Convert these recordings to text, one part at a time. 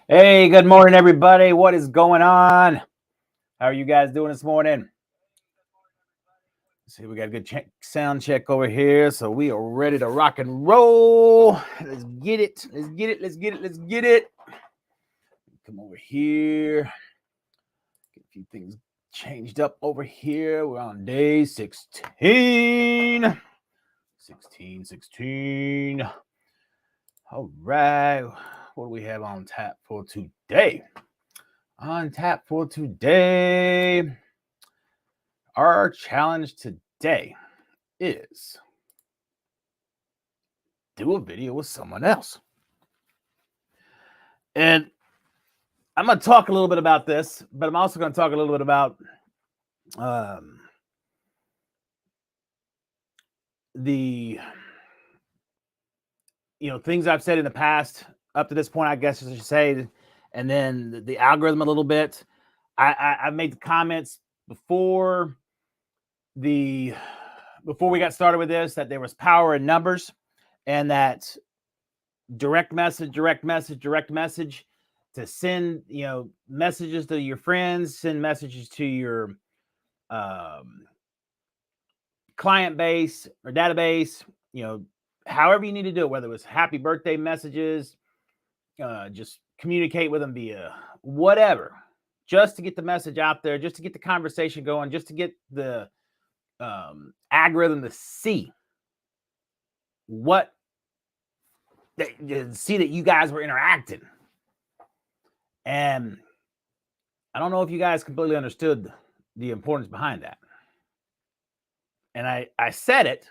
Hey, good morning, everybody. What is going on? How are you guys doing this morning? See, we got a good sound check over here, so we are ready to rock and roll. Let's get it. Let's get it. Let's get it. Let's get it. Come over here. Get a few things changed up over here. We're on day 16. 16. All right. What do we have on tap for today? On tap for today. Our challenge today is do a video with someone else. And I'm going to talk a little bit about this, but I'm also going to talk a little bit about the things I've said in the past up to this point, I guess I should say, and then the algorithm a little bit. I've made the comments before we got started with this that there was power in numbers, and that direct message to send messages to your friends, send messages to your client base or database, however you need to do it, whether it was happy birthday messages, just communicate with them via whatever, just to get the message out there, just to get the conversation going, just to get the algorithm to see that you guys were interacting. And I don't know if you guys completely understood the importance behind that. And I said it.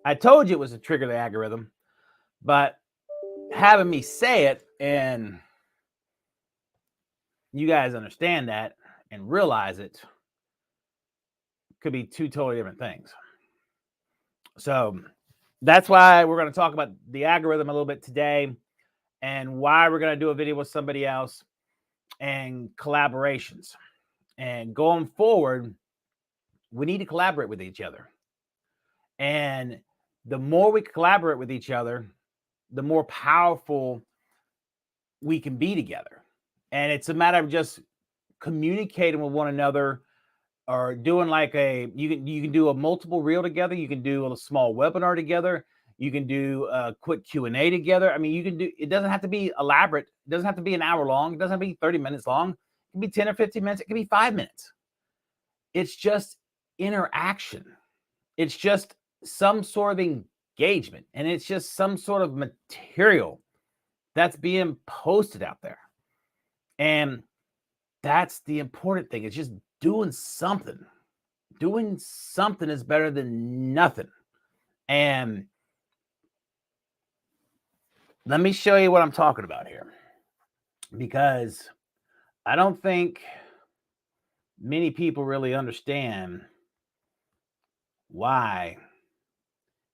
I told you it was to trigger the algorithm, but having me say it and you guys understand that and realize it could be two totally different things. So that's why we're going to talk about the algorithm a little bit today, and why we're going to do a video with somebody else, and collaborations. And going forward, we need to collaborate with each other. And the more we collaborate with each other, the more powerful we can be together. And it's a matter of just communicating with one another, or doing like you can do a multiple reel together. You can do a small webinar together. You can do a quick Q&A together. I mean, you can do, it doesn't have to be elaborate. It doesn't have to be an hour long. It doesn't have to be 30 minutes long. It can be 10 or 15 minutes. It can be 5 minutes. It's just interaction. It's just some sort of engagement, and it's just some sort of material that's being posted out there. And that's the important thing. It's just doing something. Doing something is better than nothing. And let me show you what I'm talking about here, because I don't think many people really understand why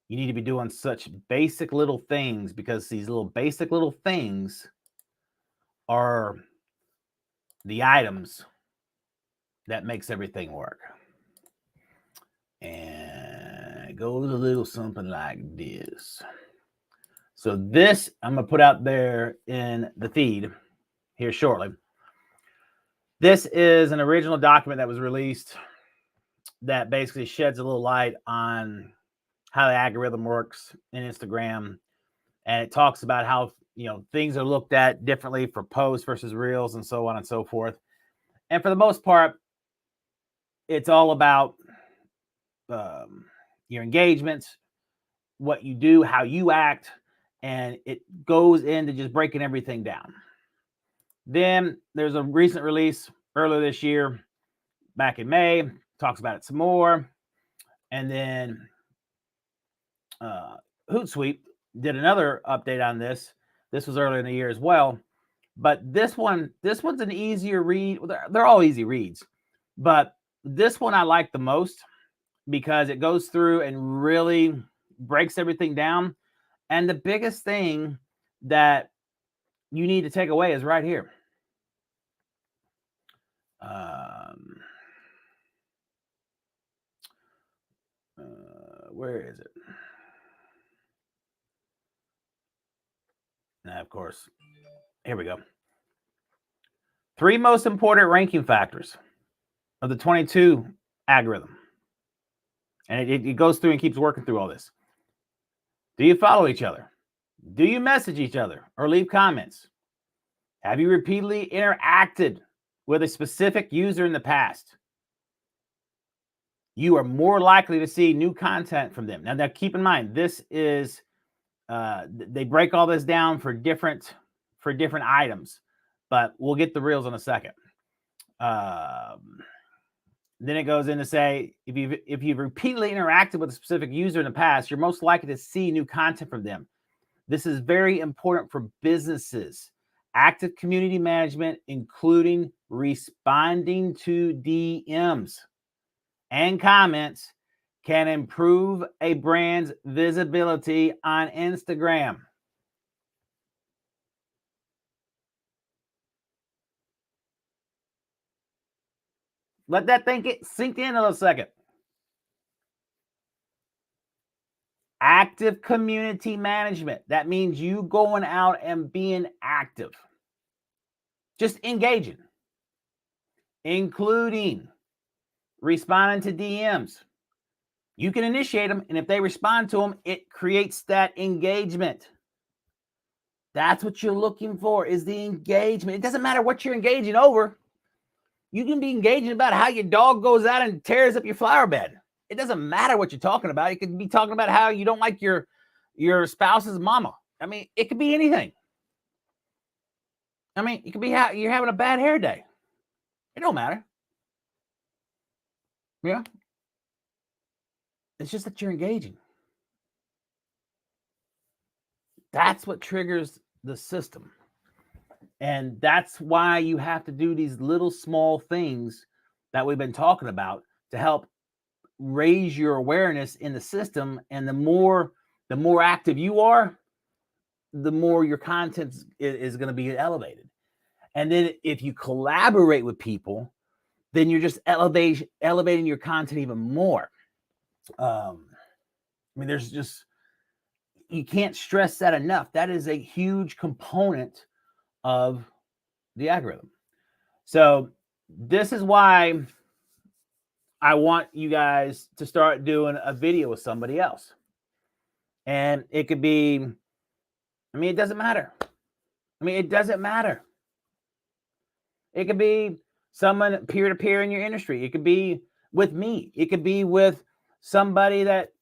you need to be doing such basic little things, because these little basic little things are the items that makes everything work. And it goes a little something like this. So this I'm going to put out there in the feed here shortly. This is an original document that was released that basically sheds a little light on how the algorithm works in Instagram. And it talks about how, things are looked at differently for posts versus reels, and so on and so forth. And for the most part, it's all about your engagements, what you do, how you act, and it goes into just breaking everything down. Then there's a recent release earlier this year, back in May, talks about it some more. And then Hootsuite did another update on this. This was earlier in the year as well. But this one's an easier read. They're all easy reads, but this one I like the most, because it goes through and really breaks everything down. And the biggest thing that you need to take away is right here. Where is it? Now, of course, here we go. 3 most important ranking factors of the 22 algorithm. And it goes through and keeps working through all this. Do you follow each other? Do you message each other or leave comments? Have you repeatedly interacted with a specific user in the past? You are more likely to see new content from them. Now keep in mind, this is they break all this down for different items, but we'll get the reels in a second. Then it goes in to say, if you've repeatedly interacted with a specific user in the past, you're most likely to see new content from them. This is very important for businesses. Active community management, including responding to DMs and comments, can improve a brand's visibility on Instagram. Let that sink in a little second. Active community management. That means you going out and being active. Just engaging. Including responding to DMs. You can initiate them, and if they respond to them, it creates that engagement. That's what you're looking for, is the engagement. It doesn't matter what you're engaging over. You can be engaging about how your dog goes out and tears up your flower bed. It doesn't matter what you're talking about. You could be talking about how you don't like your spouse's mama. I mean, it could be anything. I mean, it could be how you're having a bad hair day. It don't matter. Yeah. It's just that you're engaging. That's what triggers the system. And that's why you have to do these little small things that we've been talking about to help raise your awareness in the system. And the more active you are, the more your content is going to be elevated. And then if you collaborate with people, then you're just elevating your content even more. I mean, there's just, you can't stress that enough. That is a huge component of the algorithm. So this is why I want you guys to start doing a video with somebody else. And it could be, I mean, it doesn't matter. I mean, it doesn't matter. It could be someone peer-to-peer in your industry. It could be with me. It could be with somebody that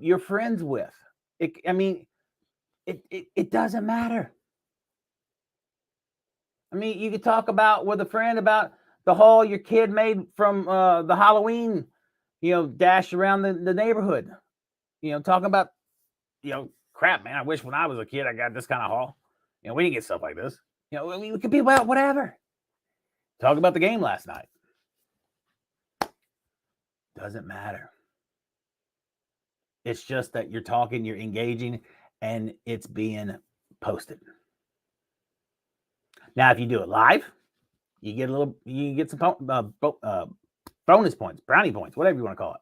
you're friends with. It doesn't matter. I mean, you could talk about with a friend about the haul your kid made from the Halloween, dash around the neighborhood. Talking about, crap, man, I wish when I was a kid I got this kind of haul. We didn't get stuff like this. It could be about whatever. Talk about the game last night. Doesn't matter. It's just that you're talking, you're engaging, and it's being posted. Now, if you do it live, you get some bonus points, brownie points, whatever you want to call it.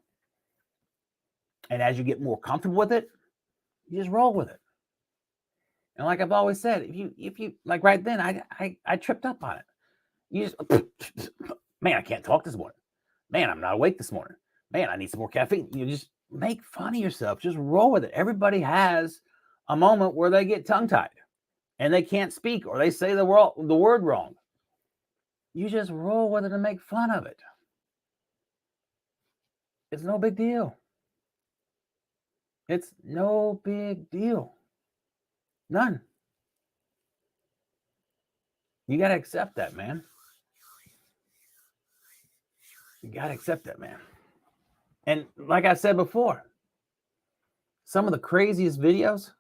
And as you get more comfortable with it, you just roll with it. And like I've always said, if you like right then, I tripped up on it. You just, man, I can't talk this morning. Man, I'm not awake this morning. Man, I need some more caffeine. You just make fun of yourself. Just roll with it. Everybody has a moment where they get tongue-tied and they can't speak or they say the word wrong. You just roll with it and make fun of it. It's no big deal. It's no big deal. None. You got to accept that, man. You got to accept that, man. And like I said before, some of the craziest videos,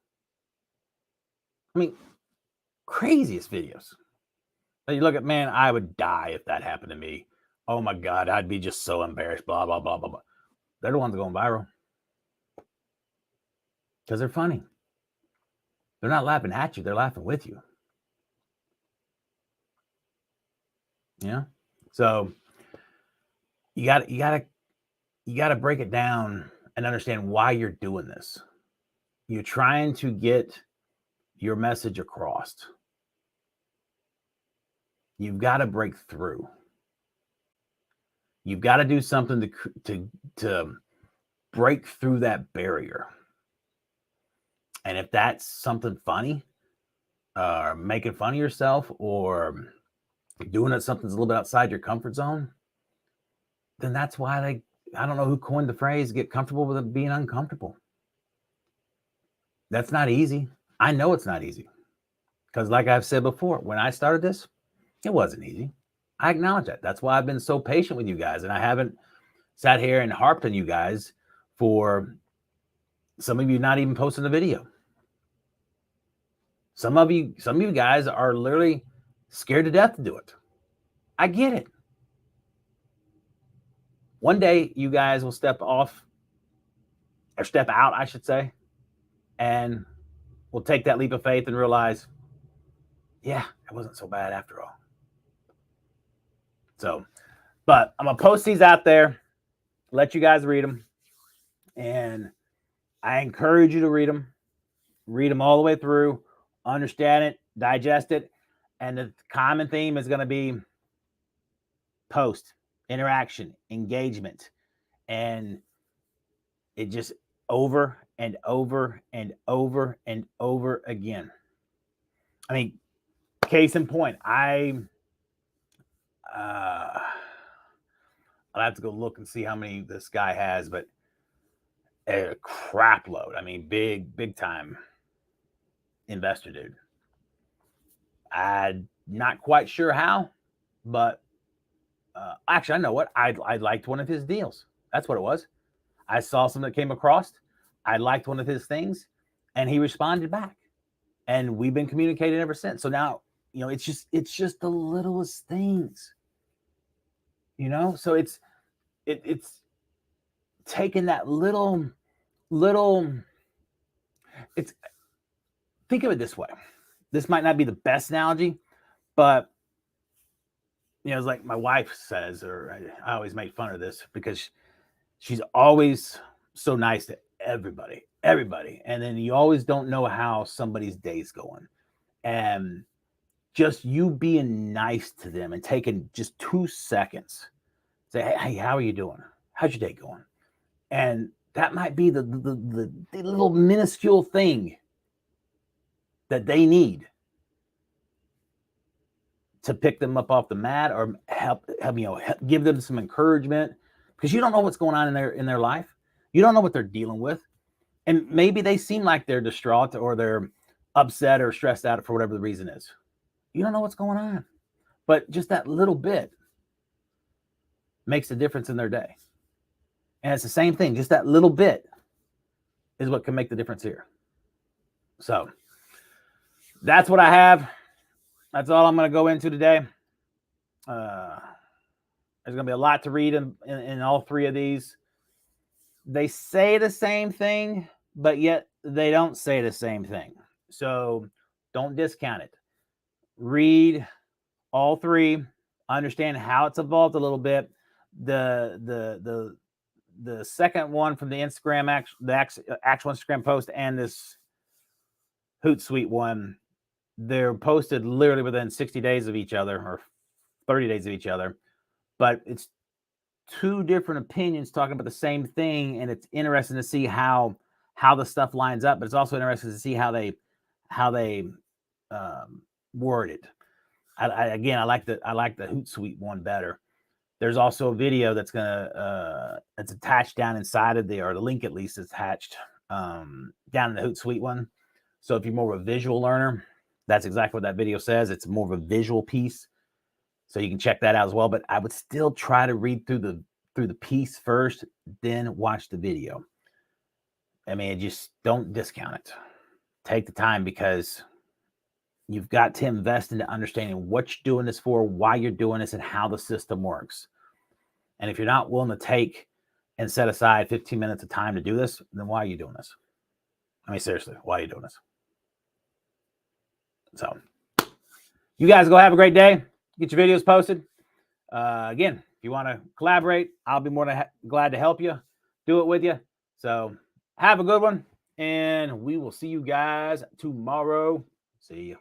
craziest videos. You look at, man, I would die if that happened to me. Oh my God, I'd be just so embarrassed, blah, blah, blah, blah, blah. They're the ones going viral. Because they're funny. They're not laughing at you, they're laughing with you. Yeah. So you gotta break it down and understand why you're doing this. You're trying to get your message across. You've got to break through. You've got to do something to break through that barrier. And if that's something funny, or making fun of yourself, or doing something's a little bit outside your comfort zone, then that's why I don't know who coined the phrase, get comfortable with it being uncomfortable. That's not easy. I know it's not easy. Because like I've said before, when I started this, it wasn't easy. I acknowledge that. That's why I've been so patient with you guys. And I haven't sat here and harped on you guys for some of you not even posting a video. Some of you guys are literally scared to death to do it. I get it. One day you guys will step off, or step out, I should say, and we'll take that leap of faith and realize, yeah, it wasn't so bad after all. So, but I'm going to post these out there, let you guys read them. And I encourage you to read them all the way through, understand it, digest it. And the common theme is going to be post, interaction, engagement. And it just over and over and over and over again. I mean, case in point, I'll have to go look and see how many this guy has, but a crap load. I mean, big time investor dude. I'm not quite sure how, but actually, I know what. I liked one of his deals. That's what it was. I saw something that came across. I liked one of his things, and he responded back, and we've been communicating ever since. So now, it's just the littlest things, So it's taking that little. It's, think of it this way. This might not be the best analogy, but it's like my wife says, or I always make fun of this because she's always so nice to everybody. And then you always don't know how somebody's day's going. And just you being nice to them and taking just 2 seconds, say, hey, how are you doing? How's your day going? And that might be the little minuscule thing that they need to pick them up off the mat, or help give them some encouragement, because you don't know what's going on in their life. You don't know what they're dealing with. And maybe they seem like they're distraught, or they're upset or stressed out for whatever the reason is. You don't know what's going on. But just that little bit makes a difference in their day. And it's the same thing. Just that little bit is what can make the difference here. So that's what I have. That's all I'm going to go into today. There's going to be a lot to read in all three of these. They say the same thing, but yet they don't say the same thing. So don't discount it. Read all three. Understand how it's evolved a little bit. The second one from the Instagram, the actual Instagram post, and this Hootsuite one, they're posted literally within 60 days of each other, or 30 days of each other, but it's two different opinions talking about the same thing. And it's interesting to see how the stuff lines up, but it's also interesting to see how they word it. I like the Hootsuite one better. There's also a video that's it's attached down inside of or the link at least is attached down in the Hootsuite one. So if you're more of a visual learner, that's exactly what that video says. It's more of a visual piece, so you can check that out as well. But I would still try to read through the piece first, then watch the video. I mean, just don't discount it. Take the time, because you've got to invest into understanding what you're doing this for, why you're doing this, and how the system works. And if you're not willing to take and set aside 15 minutes of time to do this, then why are you doing this? I mean, seriously, why are you doing this? So you guys go have a great day. Get your videos posted. Again, if you want to collaborate, I'll be more than glad to help you, do it with you. So have a good one, and we will see you guys tomorrow. See you.